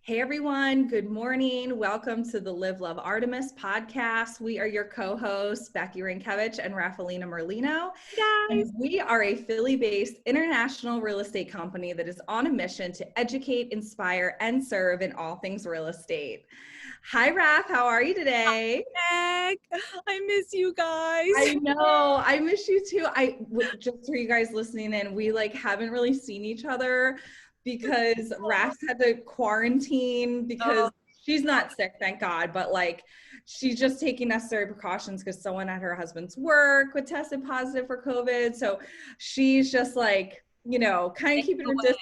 Hey everyone, good morning. Welcome to the Live Love Artemis Podcast. We are your co-hosts, Becky Rynkiewicz and Raffaellina Merlino. Guys. And we are a Philly-based international real estate company that is on a mission to educate, inspire, and serve in all things real estate. Hi Raf, how are you today? Hi, I miss you guys. I know, I miss you too. Just for you guys listening in, we haven't really seen each other because Raf had to quarantine because she's not sick, thank God, but she's just taking necessary precautions because someone at her husband's work was tested positive for COVID. So she's just kind of keeping her distance.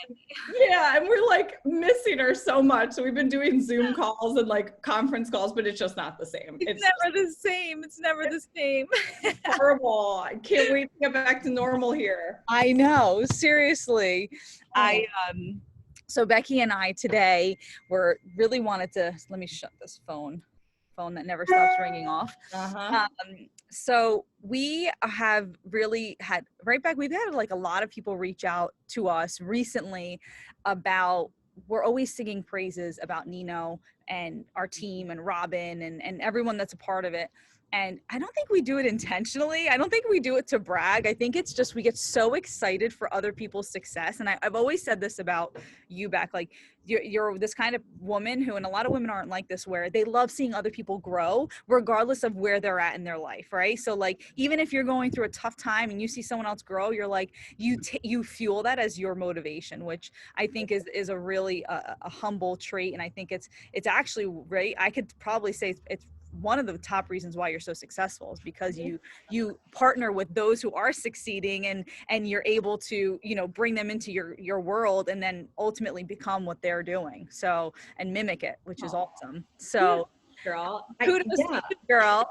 Yeah, and we're missing her so much. So we've been doing Zoom calls and conference calls, but it's just not the same. It's never the same. It's never the same. Horrible. I can't wait to get back to normal here. I know, seriously. So Becky and I today really wanted to, let me shut this phone that never stops ringing off. So we have really had, we've had a lot of people reach out to us recently about, we're always singing praises about Nino and our team and Robin and everyone that's a part of it. And I don't think we do it intentionally. I don't think we do it to brag. I think it's just we get so excited for other people's success. And I've always said this about you, Beck, you're this kind of woman who, and a lot of women aren't like this, where they love seeing other people grow regardless of where they're at in their life, right? So even if you're going through a tough time and you see someone else grow, you're you fuel that as your motivation, which I think is a really a humble trait. And I think it's actually, right, I could probably say it's one of the top reasons why you're so successful is because you partner with those who are succeeding and you're able to, bring them into your world and then ultimately become what they're doing. So, and mimic it, which is awesome. So girl. Kudos to you, girl.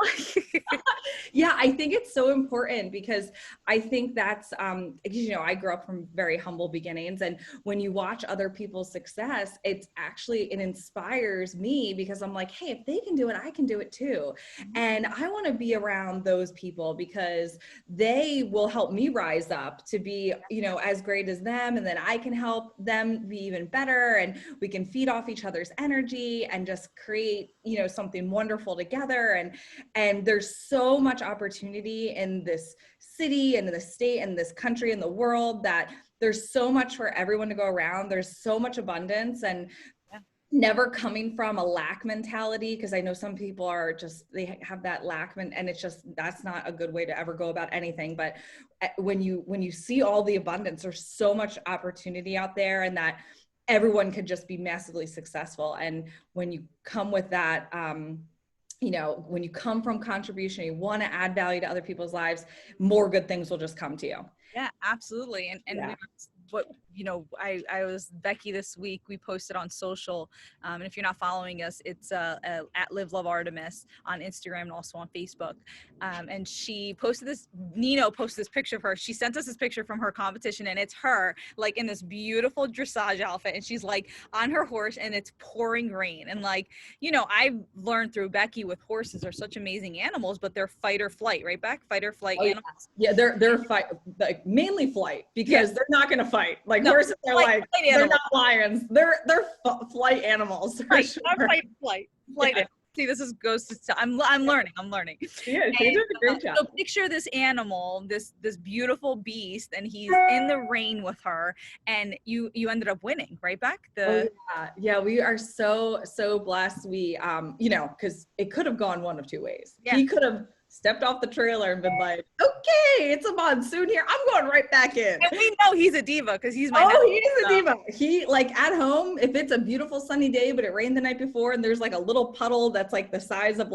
Yeah, I think it's so important because I think that's, I grew up from very humble beginnings. And when you watch other people's success, it inspires me because I'm like, hey, if they can do it, I can do it too. And I want to be around those people because they will help me rise up to be, as great as them. And then I can help them be even better. And we can feed off each other's energy and just create, something wonderful together. And there's so much opportunity in this city and in the state and this country and the world that there's so much for everyone to go around. There's so much abundance and never coming from a lack mentality. Cause I know some people are they have that lack and it's just, that's not a good way to ever go about anything. But when you see all the abundance, there's so much opportunity out there and that everyone could just be massively successful. And when you come with that, when you come from contribution, you want to add value to other people's lives, more good things will just come to you. Yeah, absolutely. And I was Becky this week, we posted on social. And if you're not following us, it's at Live Love Artemis on Instagram and also on Facebook. And Nino posted this picture of her. She sent us this picture from her competition and it's her in this beautiful dressage outfit. And she's on her horse and it's pouring rain. And I've learned through Becky with horses are such amazing animals, but they're fight or flight, right, Beck? Fight or flight animals. Yeah, they're fight, mainly flight because they're not going to fight. Horses are they're not lions. They're flight animals. Right. Sure. Flight. Yeah. See, I'm learning. Yeah, she did a great job. So picture this animal, this beautiful beast, and he's in the rain with her, and you ended up winning, right, Beck? Yeah, we are so blessed. We because it could have gone one of two ways. Yeah. He could have stepped off the trailer and been like, okay, it's a monsoon here, I'm going right back in. And we know he's a diva because he's my he is a diva. He at home, if it's a beautiful sunny day but it rained the night before and there's a little puddle that's the size of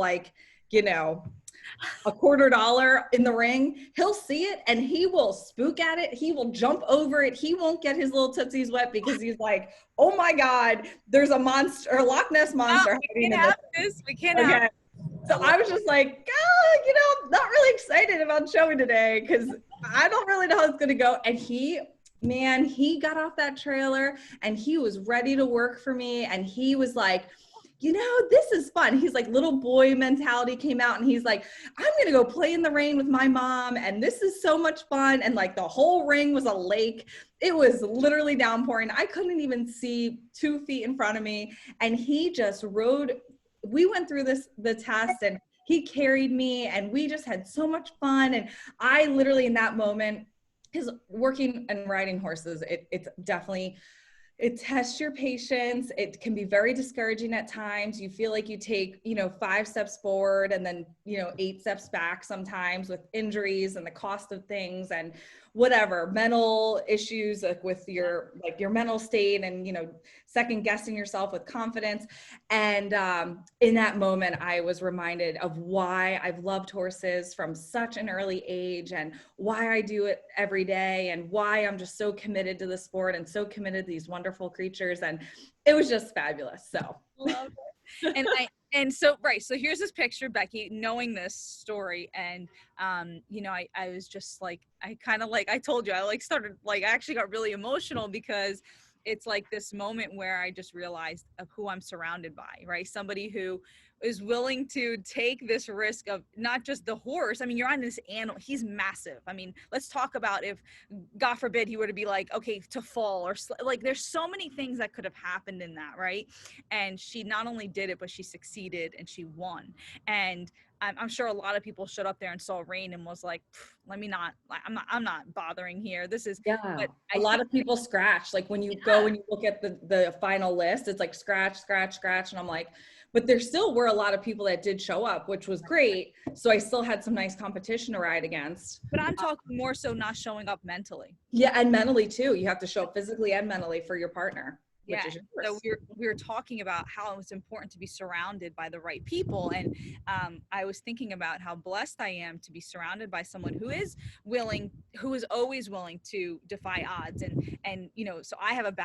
$quarter in the ring, he'll see it and he will spook at it. He will jump over it. He won't get his little tootsies wet because he's oh my God, there's a monster, a Loch Ness monster. No, we can't have this. We can't have. So I was just not really excited about showing today because I don't really know how it's going to go. And he got off that trailer and he was ready to work for me. And he was this is fun. He's like, little boy mentality came out, and he's like, I'm going to go play in the rain with my mom. And this is so much fun. And like the whole ring was a lake. It was literally downpouring. I couldn't even see 2 feet in front of me. And he just we went through the test, and he carried me, and we just had so much fun. And I literally, in that moment, because working and riding horses, it's definitely, it tests your patience. It can be very discouraging at times. You feel like you take, 5 steps forward and then, 8 steps back sometimes, with injuries and the cost of things and whatever, mental issues, like with your mental state, and, second guessing yourself with confidence. And in that moment, I was reminded of why I've loved horses from such an early age, and why I do it every day, and why I'm just so committed to the sport and so committed to these wonderful creatures. And it was just fabulous. So love it. So here's this picture, Becky, knowing this story. And, I was just like, I told you, I actually got really emotional, because it's like this moment where I just realized of who I'm surrounded by, right? Somebody who is willing to take this risk of not just the horse. I mean, you're on this animal, he's massive. I mean, let's talk about if, God forbid, he were to be like, okay, to fall, or like, there's so many things that could have happened in that, right? And she not only did it, but she succeeded, and she won. And I'm sure a lot of people showed up there and saw rain and was like, I'm not bothering here. This is, yeah. A lot of people scratch. Like when you go and you look at the final list, it's like scratch, scratch, scratch. And I'm like, but there still were a lot of people that did show up, which was great. So I still had some nice competition to ride against. But I'm talking more so not showing up mentally. Yeah. And mentally too. You have to show up physically and mentally for your partner. Yeah. So we were talking about how it's important to be surrounded by the right people. And I was thinking about how blessed I am to be surrounded by someone who is always willing to defy odds. And so I have a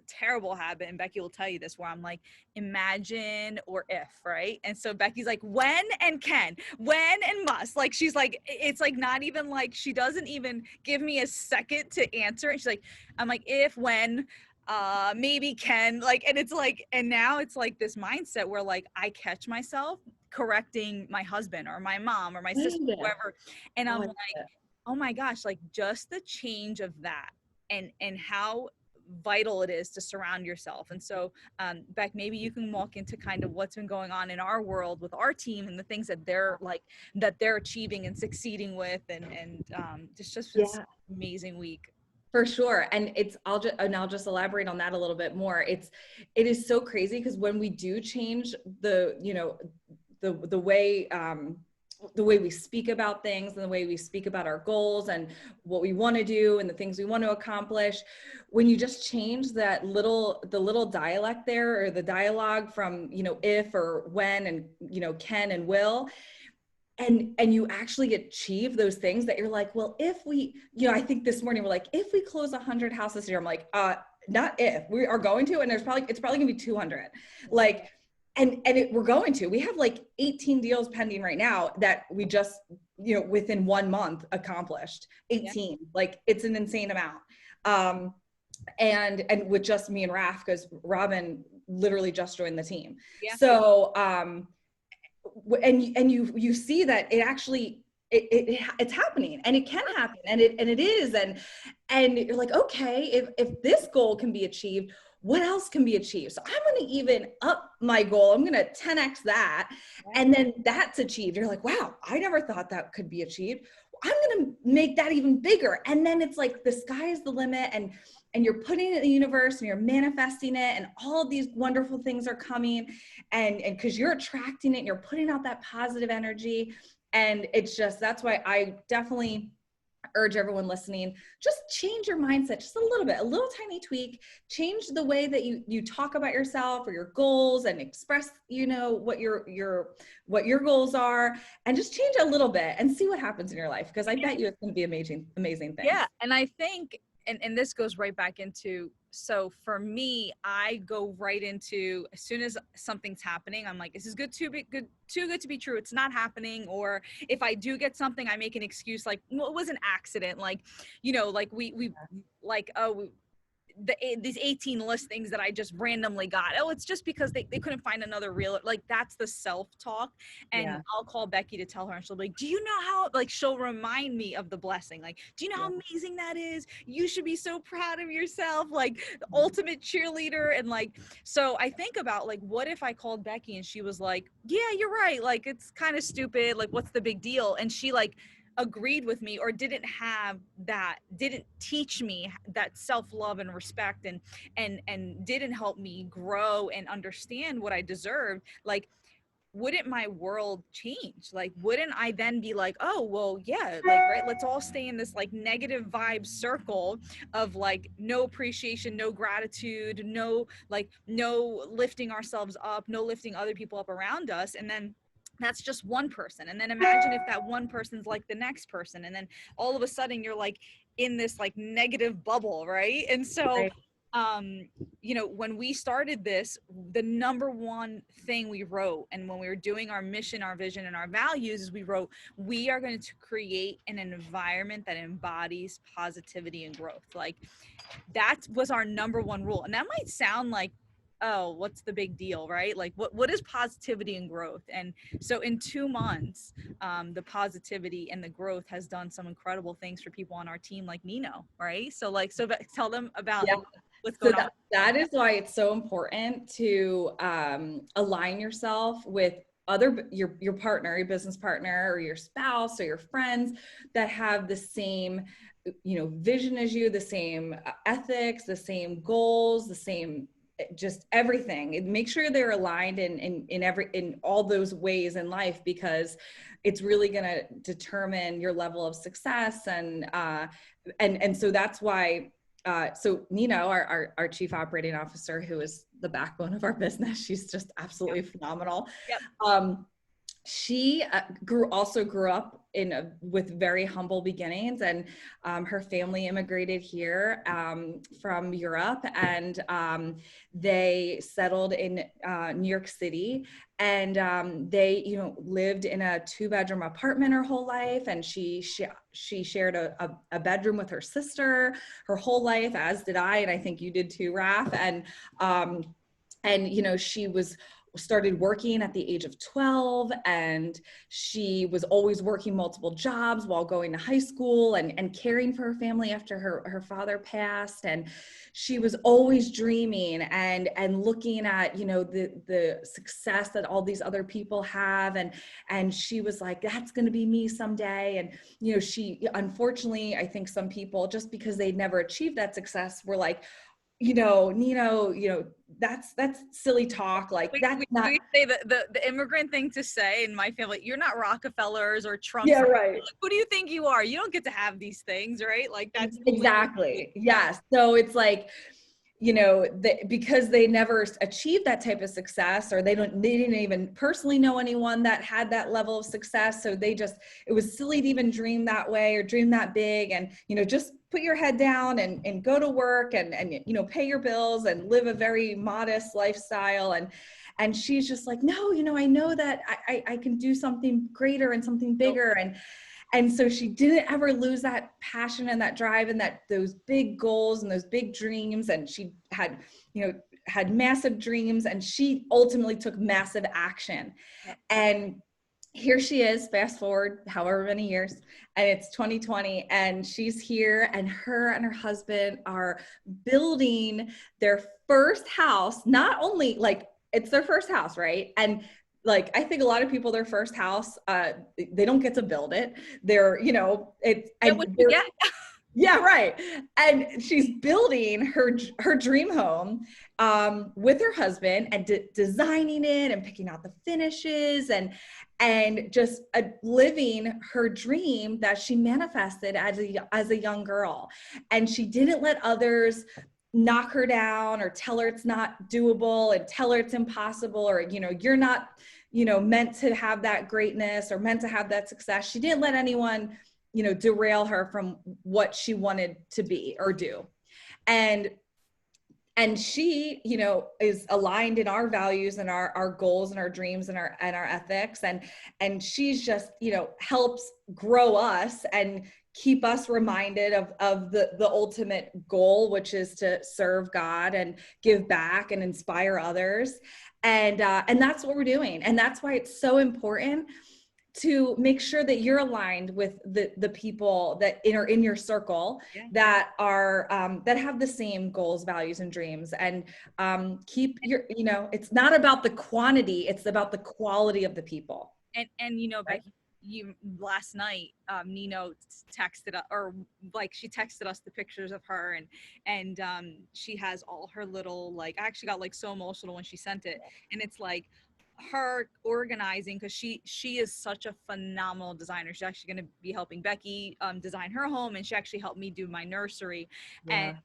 terrible habit, and Becky will tell you this, where I'm like, imagine or if, right? And so Becky's like, when and can, when and must. Like, she's like, it's like not even like, she doesn't even give me a second to answer. And she's like, I'm like, if, when, maybe can, like, and it's like, and now it's like this mindset where like I catch myself correcting my husband or my mom or my sister, whoever, and I'm like, oh my gosh, like just the change of that, and how vital it is to surround yourself. And so Beck, maybe you can walk into kind of what's been going on in our world with our team and the things that they're achieving and succeeding with, and just this amazing week. For sure. And I'll just elaborate on that a little bit more. It is so crazy, because when we do change the way we speak about things, and the way we speak about our goals and what we want to do and the things we want to accomplish, when you just change the little dialect there, or the dialogue from, if or when, and, can and will, and you actually achieve those things that you're like, well, if we, I think this morning we're like, if we close 100 houses here, I'm like, not if, we are going to, and it's probably gonna be 200. Like, we're going to, we have like 18 deals pending right now that we just, within 1 month accomplished 18. Yeah. Like, it's an insane amount. And with just me and Raf, because Robin literally just joined the team. Yeah. So, and you see that it actually, it's happening, and it can happen, and it is. And you're like, okay, if this goal can be achieved, what else can be achieved? So I'm going to even up my goal. I'm going to 10x that. And then that's achieved. You're like, wow, I never thought that could be achieved. I'm going to make that even bigger. And then it's like, the sky is the limit, and you're putting it in the universe, and you're manifesting it, and all of these wonderful things are coming, and because you're attracting it, and you're putting out that positive energy. And it's just, that's why I definitely urge everyone listening, just change your mindset just a little bit, a little tiny tweak, change the way that you talk about yourself or your goals, and express, what your goals are, and just change a little bit and see what happens in your life. Because I bet you it's going to be amazing things. Yeah. And I think, and this goes right back into, so for me, I go right into, as soon as something's happening, I'm like, this is too good to be true. It's not happening. Or if I do get something, I make an excuse like, well, it was an accident. Like, like we like, oh, these 18 listings that I just randomly got. Oh, it's just because they couldn't find another realtor. Like, that's the self-talk. And I'll call Becky to tell her, and she'll be like, do you know how, like, she'll remind me of the blessing. Like, do you know how amazing that is? You should be so proud of yourself, like the ultimate cheerleader. And like, so I think about, like, what if I called Becky and she was like, yeah, you're right. Like, it's kind of stupid. Like, what's the big deal? And she like agreed with me, or didn't teach me that self-love and respect, and didn't help me grow and understand what I deserved. Like, wouldn't my world change? Like, wouldn't I then be like, oh, well, yeah, like, right, let's all stay in this like negative vibe circle of like no appreciation, no gratitude, no lifting ourselves up, no lifting other people up around us. And then that's just one person. And then imagine if that one person's like the next person, and then all of a sudden you're like in this like negative bubble, right? And so you know, when we started this, the number one thing we wrote, and when we were doing our mission, our vision, and our values, is we wrote, we are going to create an environment that embodies positivity and growth. Like, that was our number one rule. And that might sound like, oh, what's the big deal, right? Like, what is positivity and growth? And so in 2 months, the positivity and the growth has done some incredible things for people on our team, like Nino, right? So like, so tell them about what's going on. That is why it's so important to align yourself with your partner, your business partner, or your spouse, or your friends that have the same, you know, vision as you, the same ethics, the same goals, the same, just everything. And make sure they're aligned in all those ways in life, because it's really going to determine your level of success. And so that's why, so Nino, our chief operating officer, who is the backbone of our business, she's just absolutely phenomenal. She grew up with very humble beginnings, and her family immigrated here from Europe, and they settled in New York City, and they, you know, lived in a 2-bedroom apartment her whole life, and she shared a bedroom with her sister her whole life, as did I, and I think you did too, Raph. And you know, she started working at the age of 12, and she was always working multiple jobs while going to high school and caring for her family after her father passed. And she was always dreaming and looking at, you know, the success that all these other people have. And she was like, that's going to be me someday. And, you know, she, unfortunately, I think some people, just because they'd never achieved that success, were like, you know, Nino, you know, that's silly talk. Like, that's not. We say the immigrant thing to say in my family, you're not Rockefellers or Trump. Yeah, right. Like, who do you think you are? You don't get to have these things, right? Like, that's exactly. Yes. So it's like, you know, because they never achieved that type of success, or they didn't even personally know anyone that had that level of success. So it was silly to even dream that way or dream that big. And, you know, just put your head down and go to work and, you know, pay your bills and live a very modest lifestyle. And she's just like, no, you know, I know that I can do something greater and something bigger. And so she didn't ever lose that passion and that drive and those big goals and those big dreams. And she had massive dreams, and she ultimately took massive action. And here she is, fast forward however many years, and it's 2020, and she's here, and her and her husband are building their first house. Not only, like, it's their first house, right? And like, I think a lot of people, their first house, they don't get to build it. They're, you know, yeah, right. And she's building her dream home with her husband, and designing it and picking out the finishes and just living her dream that she manifested as a young girl. And she didn't let others knock her down or tell her it's not doable and tell her it's impossible, or, you know, you're not, you know, meant to have that greatness or meant to have that success. She didn't let anyone, you know, derail her from what she wanted to be or do. And she, you know, is aligned in our values and our goals and our dreams and our ethics. And she's just, you know, helps grow us and keep us reminded of the ultimate goal, which is to serve God and give back and inspire others. And that's what we're doing. And that's why it's so important to make sure that you're aligned with the people that are in your circle, that are that have the same goals, values, and dreams. And keep your, it's not about the quantity, it's about the quality of the people. And Becky, you last night, Nino texted us, or like she texted us the pictures of her, and she has all her little, like, I actually got like so emotional when she sent it, and it's like her organizing, because she is such a phenomenal designer. She's actually going to be helping Becky design her home, and she actually helped me do my nursery. And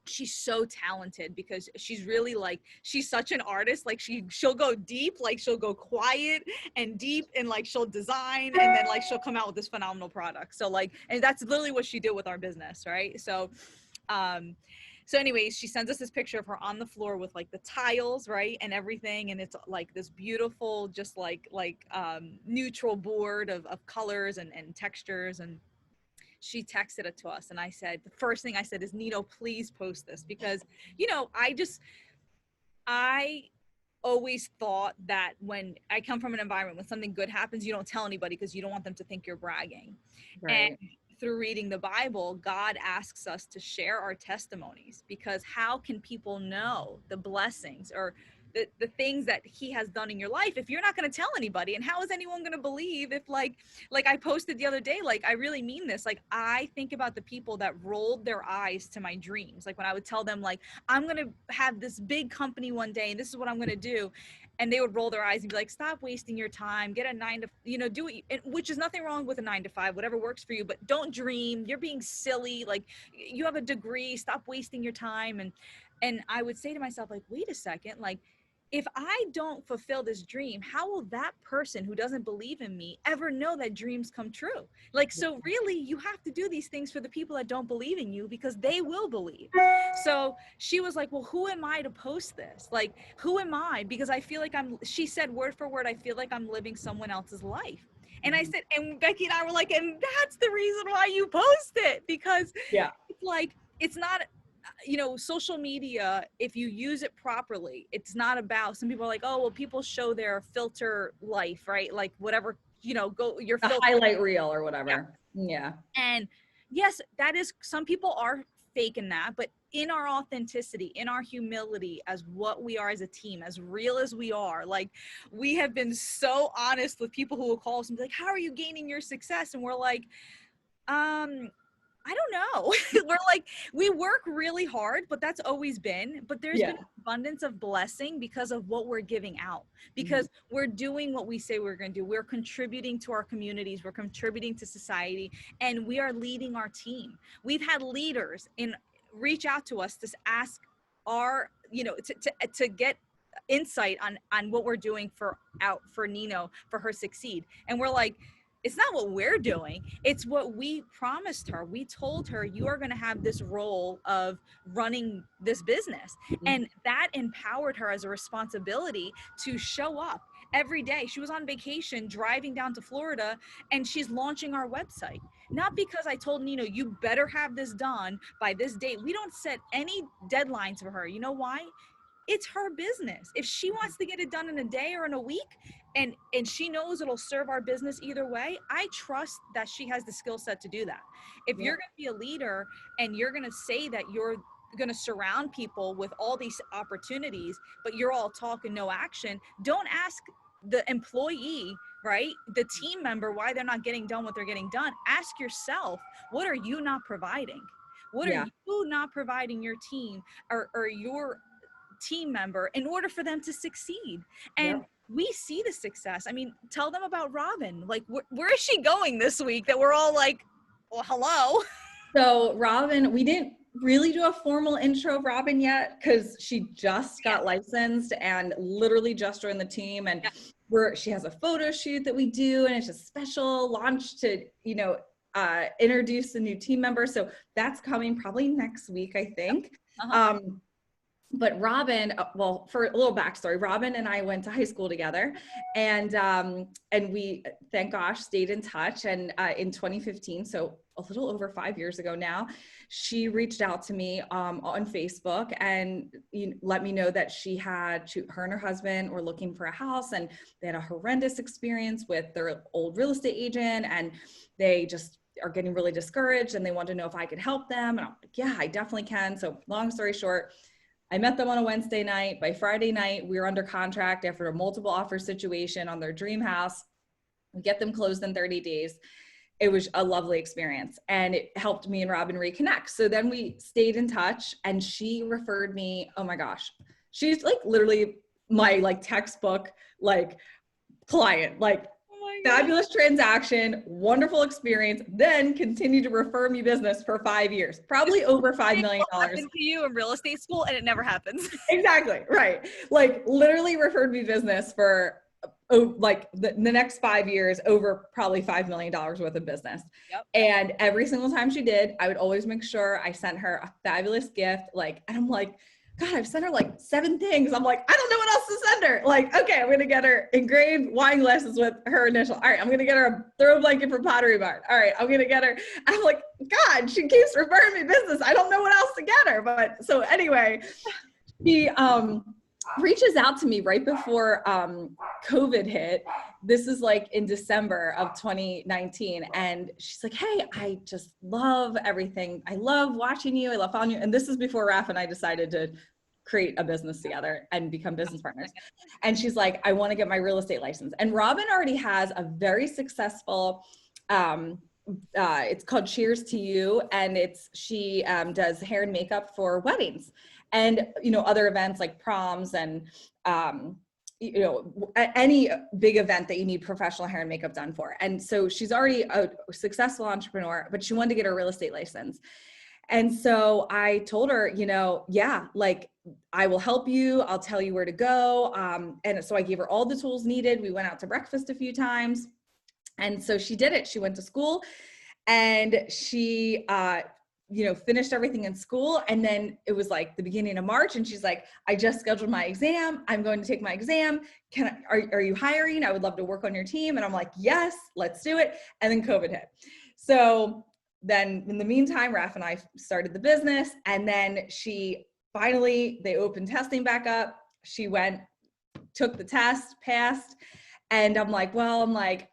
she's so talented because she's really like, she's such an artist. Like she'll go deep, like she'll go quiet and deep, and like she'll design, and then like she'll come out with this phenomenal product. So like, and that's literally what she did with our business, right? So anyways, she sends us this picture of her on the floor with like the tiles, right, and everything, and it's like this beautiful, just like neutral board of colors and textures. And she texted it to us, and I said, the first thing I said is, Nino, please post this, because I always thought that when I come from an environment, when something good happens, you don't tell anybody because you don't want them to think you're bragging. Right. And through reading the Bible, God asks us to share our testimonies, because how can people know the blessings or the things that he has done in your life if you're not going to tell anybody? And how is anyone going to believe if like I posted the other day, like I really mean this, like I think about the people that rolled their eyes to my dreams, like when I would tell them like I'm going to have this big company one day and this is what I'm going to do, and they would roll their eyes and be like, stop wasting your time, get a 9 to, do it, which is nothing wrong with a 9 to 5, whatever works for you, but don't dream, you're being silly, like you have a degree, stop wasting your time. And I would say to myself, like, wait a second, like if I don't fulfill this dream, how will that person who doesn't believe in me ever know that dreams come true? Like, so really you have to do these things for the people that don't believe in you, because they will believe. So she was like, well, who am I to post this? Like, who am I? Because I feel like she said word for word, I feel like I'm living someone else's life. And I said, and Becky and I were like, and that's the reason why you post it, because it's like, it's not, social media, if you use it properly, it's not about, some people are like, oh, well, people show their filter life, right? Like whatever, go your highlight reel or whatever. Yeah. And yes, that is, some people are faking that, but in our authenticity, in our humility, as what we are as a team, as real as we are, like we have been so honest with people who will call us and be like, how are you gaining your success? And we're like, I don't know. We're like, we work really hard, but that's always been, but there's been abundance of blessing because of what we're giving out, because we're doing what we say we're going to do. We're contributing to our communities. We're contributing to society, and we are leading our team. We've had leaders reach out to us to ask our, to get insight on what we're doing for Nino, for her succeed. And we're like, it's not what we're doing. It's what we promised her. We told her, you are going to have this role of running this business. And that empowered her as a responsibility to show up every day. She was on vacation driving down to Florida, and she's launching our website. Not because I told Nino, you better have this done by this date. We don't set any deadlines for her. You know why? It's her business. If she wants to get it done in a day or in a week, and she knows it'll serve our business either way, I trust that she has the skill set to do that. If you're going to be a leader and you're going to say that you're going to surround people with all these opportunities, but you're all talk and no action, don't ask the employee, right, the team member, why they're not getting done what they're getting done. Ask yourself, what are you not providing? What are you not providing your team or your team member in order for them to succeed? And we see the success. I mean, tell them about Robin. Like, where is she going this week that we're all like, well, hello? So Robin, we didn't really do a formal intro of Robin yet, because she just got licensed and literally just joined the team. And she has a photo shoot that we do, and it's a special launch to, introduce a new team member. So that's coming probably next week, I think. But Robin, well, for a little backstory, Robin and I went to high school together, and we, thank gosh, stayed in touch. And in 2015, so a little over 5 years ago now. She reached out to me on Facebook and let me know that her and her husband were looking for a house, and they had a horrendous experience with their old real estate agent, and they just are getting really discouraged, and they want to know if I could help them. And I'm like, yeah, I definitely can. So long story short, I met them on a Wednesday night. By Friday night, we were under contract after a multiple offer situation on their dream house. We get them closed in 30 days. It was a lovely experience, and it helped me and Robin reconnect. So then we stayed in touch, and she referred me. Oh my gosh. She's like literally my like textbook, like client, like fabulous transaction, wonderful experience, then continued to refer me business for 5 years, probably over $5 million. Happened to you in real estate school, and it never happens. Exactly. Right. Like literally referred me business for like the next 5 years, over probably $5 million worth of business. Yep. And every single time she did, I would always make sure I sent her a fabulous gift. Like, and I'm like, God, I've sent her like 7 things. I'm like, I don't know what else to send her. Like, okay, I'm going to get her engraved wine glasses with her initial. All right, I'm going to get her a throw blanket from Pottery Barn. All right, I'm going to get her. I'm like, God, she keeps referring me business. I don't know what else to get her. But so anyway, she reaches out to me right before COVID hit. This is like in December of 2019. And she's like, hey, I just love everything. I love watching you. I love following you. And this is before Raph and I decided to create a business together and become business partners. And she's like, I want to get my real estate license. And Robin already has a very successful, it's called Cheers to You. And she does hair and makeup for weddings and, other events like proms and, any big event that you need professional hair and makeup done for. And so she's already a successful entrepreneur, but she wanted to get her real estate license. And so I told her, yeah, like I will help you. I'll tell you where to go. And so I gave her all the tools needed. We went out to breakfast a few times. And so she did it. She went to school and she, finished everything in school. And then it was like the beginning of March. And she's like, I just scheduled my exam. I'm going to take my exam. Are you hiring? I would love to work on your team. And I'm like, yes, let's do it. And then COVID hit. So then in the meantime, Raph and I started the business. And then they opened testing back up. She took the test, passed. And I'm like, I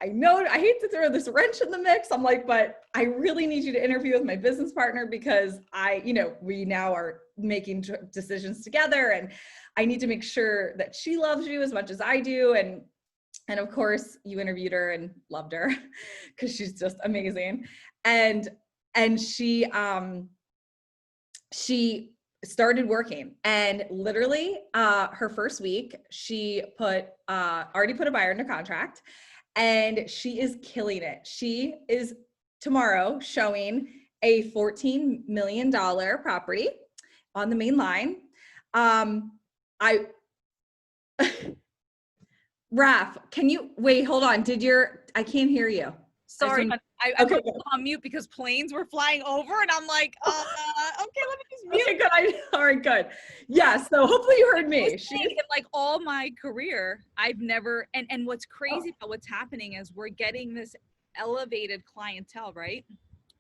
know, I hate to throw this wrench in the mix. I'm like, but I really need you to interview with my business partner because we now are making decisions together and I need to make sure that she loves you as much as I do. And of course you interviewed her and loved her because she's just amazing. And she started working, and literally her first week she already put a buyer under contract, and she is killing it. She is tomorrow showing a $14 million property on the main line. Raph, can you wait, hold on. I can't hear you. Sorry, I put it on mute because planes were flying over and I'm like, okay, let me just mute. Okay, good. All right, good. Yeah, so hopefully you heard me. Like all my career, I've never, and what's crazy about what's happening is we're getting this elevated clientele, right?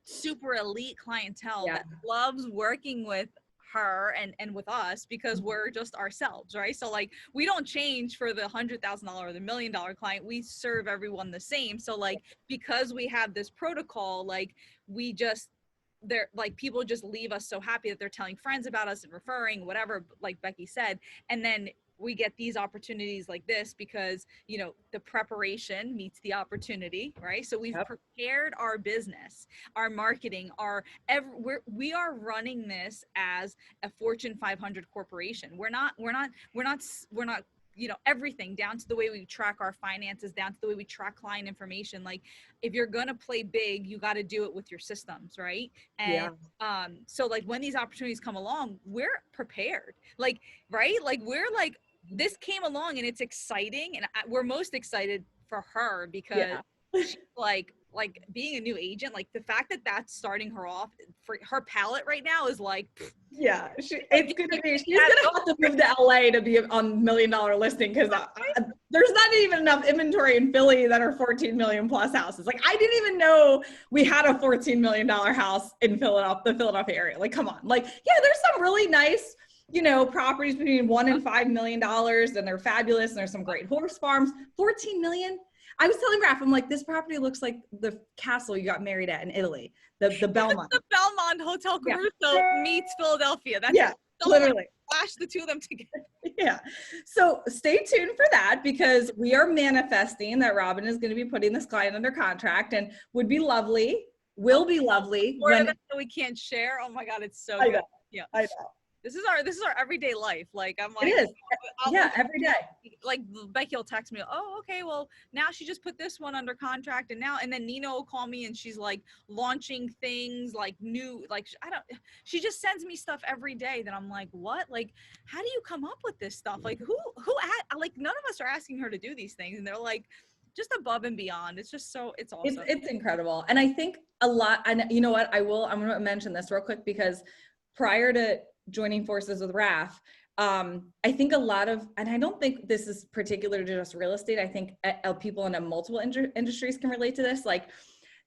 Super elite clientele that loves working with her and with us because we're just ourselves, right? So like we don't change for the $100,000 or the $1 million client. We serve everyone the same. So like because we have this protocol, like people just leave us so happy that they're telling friends about us and referring whatever, like Becky said. And then we get these opportunities like this because, the preparation meets the opportunity, right? So we've prepared our business, our marketing, we are running this as a Fortune 500 corporation. We're not, everything down to the way we track our finances, down to the way we track client information. Like if you're going to play big, you got to do it with your systems. Right. And, so like when these opportunities come along, we're prepared, like, right. Like we're like, this came along and it's exciting. And we're most excited for her because she's like being a new agent, like the fact that that's starting her off for her palette right now is like, she's gonna have to move to LA to be on $1 million listing because there's not even enough inventory in Philly that are 14 million plus houses. Like, I didn't even know we had a $14 million house in Philadelphia, the Philadelphia area. Like, come on. Like, yeah, there's some really nice, properties between $1 and $5 million, and they're fabulous. And there's some great horse farms. 14 million. I was telling Raph, I'm like, this property looks like the castle you got married at in Italy, the Belmont. The Belmont Hotel Caruso meets Philadelphia. That's literally. Flash the two of them together. Yeah. So stay tuned for that, because we are manifesting that Robin is going to be putting this client under contract, and will be lovely. That we can't share. Oh my God, it's so good. Yeah. I know. This is our everyday life. Like, I'm like, it is. Every day. Like, Becky will text me, oh, okay, well, now she just put this one under contract, and then Nina will call me, and she's like launching things like new, like, she just sends me stuff every day that I'm like, what? Like, how do you come up with this stuff? Like, like, none of us are asking her to do these things, and they're like, just above and beyond. It's just it's awesome. It's incredible. And I think a lot, and you know what, I'm going to mention this real quick, because prior to joining forces with Raph, I think a lot of, and I don't think this is particular to just real estate, I think people in multiple industries can relate to this. Like,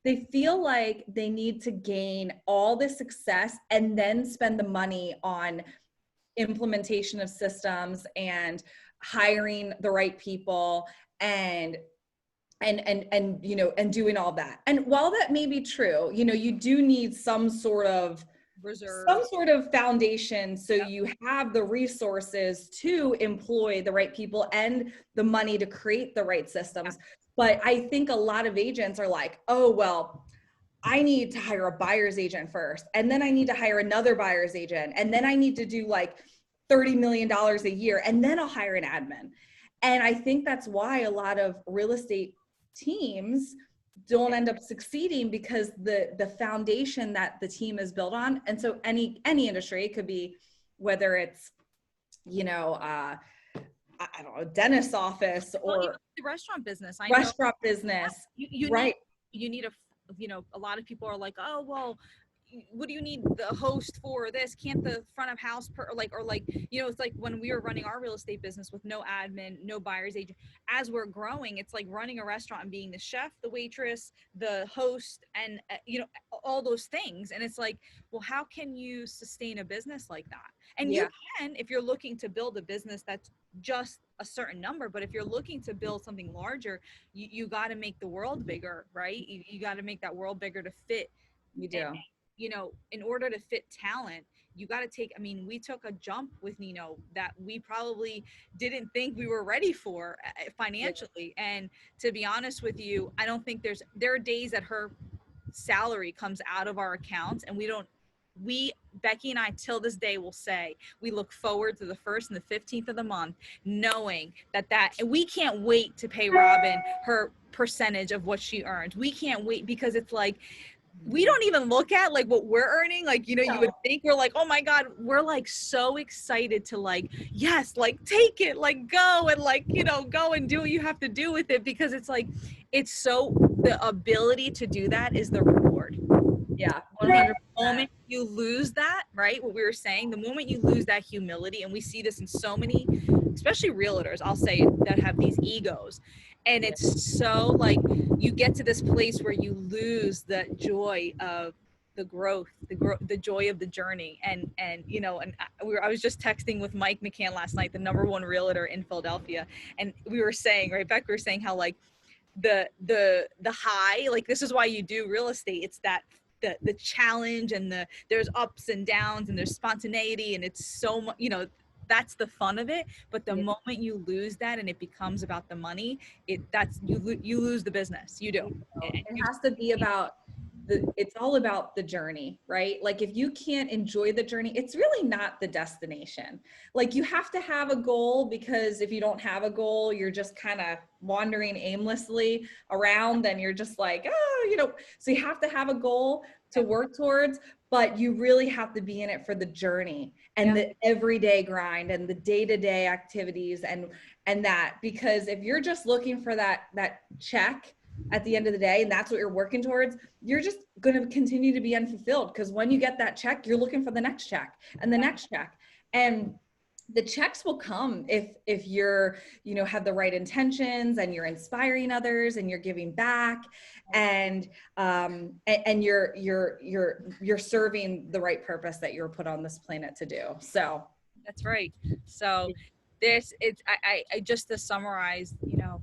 they feel like they need to gain all the success and then spend the money on implementation of systems and hiring the right people and doing all that. And while that may be true, you do need some sort of reserve, some sort of foundation, so you have the resources to employ the right people and the money to create the right systems. But I think a lot of agents are like, oh, well, I need to hire a buyer's agent first, and then I need to hire another buyer's agent, and then I need to do like $30 million a year, and then I'll hire an admin. And I think that's why a lot of real estate teams don't end up succeeding, because the foundation that the team is built on. And so any industry, it could be, whether it's, I don't know, dentist office or the restaurant business. Business. Right. You need a lot of people are like, oh, well, what do you need the host for this? Can't the front of house it's like when we were running our real estate business with no admin, no buyer's agent. As we're growing, it's like running a restaurant and being the chef, the waitress, the host, and all those things. And it's like, well, how can you sustain a business like that? And you can, if you're looking to build a business that's just a certain number. But if you're looking to build something larger, you got to make the world bigger, right? You got to make that world bigger to fit. You do. And, in order to fit talent, you got to we took a jump with Nino that we probably didn't think we were ready for financially. And to be honest with you, I don't think there are days that her salary comes out of our accounts, and Becky and I till this day will say we look forward to the 1st and the 15th of the month, knowing that and we can't wait to pay Robin her percentage of what she earns. We can't wait, because it's like, we don't even look at like what we're earning. Like, you would think we're like, oh my God, we're like so excited to like, yes, like take it, like go and like, go and do what you have to do with it, because it's like, it's so, the ability to do that is the reward. Yeah. 100%. The moment you lose that, right? What we were saying, the moment you lose that humility, and we see this in so many, especially realtors, I'll say, that have these egos. And it's so like, you get to this place where you lose that joy of the growth, the joy of the journey. And I was just texting with Mike McCann last night, the #1 realtor in Philadelphia. And we were saying, right, Beck, we were saying how like the high, like this is why you do real estate. It's that the challenge, and there's ups and downs, and there's spontaneity, and it's so much, that's the fun of it. But the moment you lose that and it becomes about the money, you lose the business. You do. It has to be about it's all about the journey, right? Like, if you can't enjoy the journey, it's really not the destination. Like, you have to have a goal, because if you don't have a goal, you're just kind of wandering aimlessly around, and you're just like, so you have to have a goal to work towards, but you really have to be in it for the journey and the everyday grind and the day-to-day activities and that, because if you're just looking for that check at the end of the day, and that's what you're working towards, you're just going to continue to be unfulfilled, because when you get that check, you're looking for the next check and the next check. And the checks will come if you're, you know, have the right intentions and you're inspiring others and you're giving back and you're serving the right purpose that you're put on this planet to do. So that's right. So I just to summarize, you know,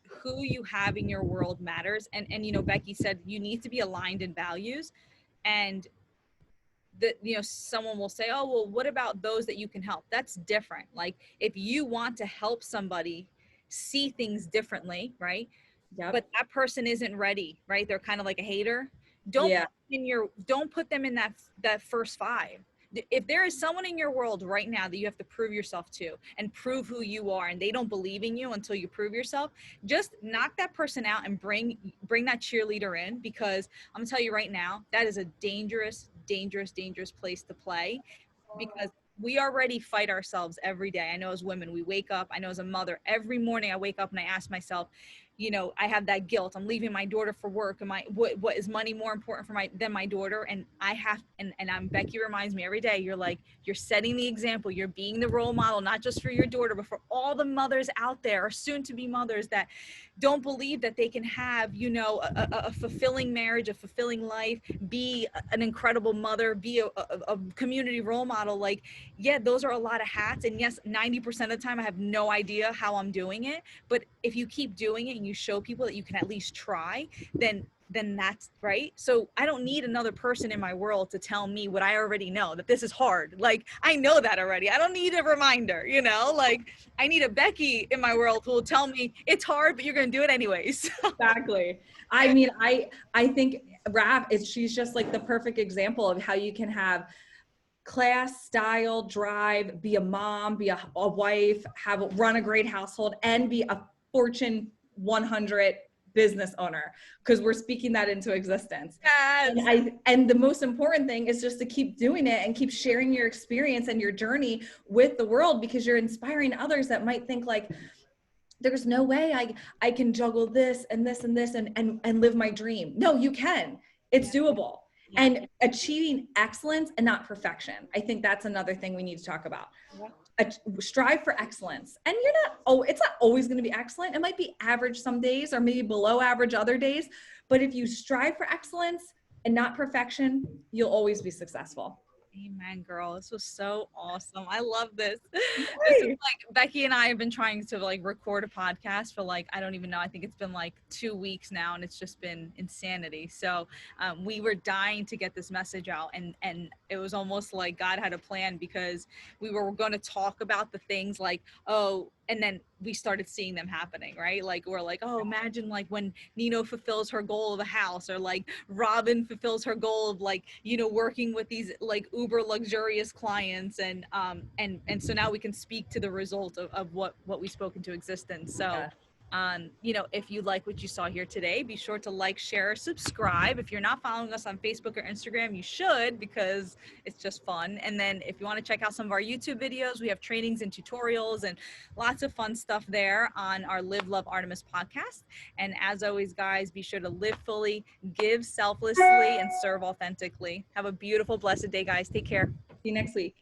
who you have in your world matters. And, you know, Becky said, you need to be aligned in values. And you know, someone will say, oh, well, what about those that you can help? That's different. Like if you want to help somebody see things differently, right? yep. But that person isn't ready, right? They're kind of like a hater. Yeah. Don't put them in that first five. If there is someone in your world right now that you have to prove yourself to and prove who you are, and they don't believe in you until you prove yourself, just knock that person out and bring that cheerleader in, because I'm gonna tell you right now, that is a dangerous place to play, because we already fight ourselves every day. I know as women, we wake up, I know as a mother, every morning I wake up and I ask myself, you know, I have that guilt. I'm leaving my daughter for work. What is money more important than my daughter? And I have, and Becky reminds me every day, you're setting the example. You're being the role model, not just for your daughter, but for all the mothers out there, or soon to be mothers, that don't believe that they can have, you know, a fulfilling marriage, a fulfilling life, be an incredible mother, be a community role model. Like, yeah, those are a lot of hats. And yes, 90% of the time I have no idea how I'm doing it. But if you keep doing it and you show people that you can at least try, then that's right. So I don't need another person in my world to tell me what I already know, that this is hard. Like, I know that already. I don't need a reminder, you know, like I need a Becky in my world who will tell me it's hard, but you're going to do it anyways. Exactly. I mean, I think she's just like the perfect example of how you can have class, style, drive, be a mom, be a wife, run a great household, and be a Fortune 100 business owner, because we're speaking that into existence. Yes. And the most important thing is just to keep doing it and keep sharing your experience and your journey with the world, because you're inspiring others that might think like, there's no way I can juggle this and this and this and live my dream. No, you can. It's doable. Yeah. And achieving excellence and not perfection. I think that's another thing we need to talk about. Yeah. Strive for excellence. And it's not always going to be excellent. It might be average some days, or maybe below average other days. But if you strive for excellence and not perfection, you'll always be successful. Amen, girl. This was so awesome. I love this. Yay. This is like, Becky and I have been trying to like record a podcast for like, I don't even know. I think it's been like 2 weeks now, and it's just been insanity. So we were dying to get this message out, and it was almost like God had a plan, because we were going to talk about the things like, oh, and then we started seeing them happening, right? Like, we're like, oh, imagine like when Nino fulfills her goal of a house, or like Robin fulfills her goal of like, you know, working with these like uber luxurious clients. And so now we can speak to the result of what we spoke into existence. So Yeah. You know, if you like what you saw here today, be sure to like, share, subscribe. If you're not following us on Facebook or Instagram, you should, because it's just fun. And then if you want to check out some of our YouTube videos, we have trainings and tutorials and lots of fun stuff there on our Live Love Artemis podcast. And as always, guys, be sure to live fully, give selflessly, and serve authentically. Have a beautiful, blessed day, guys. Take care. See you next week.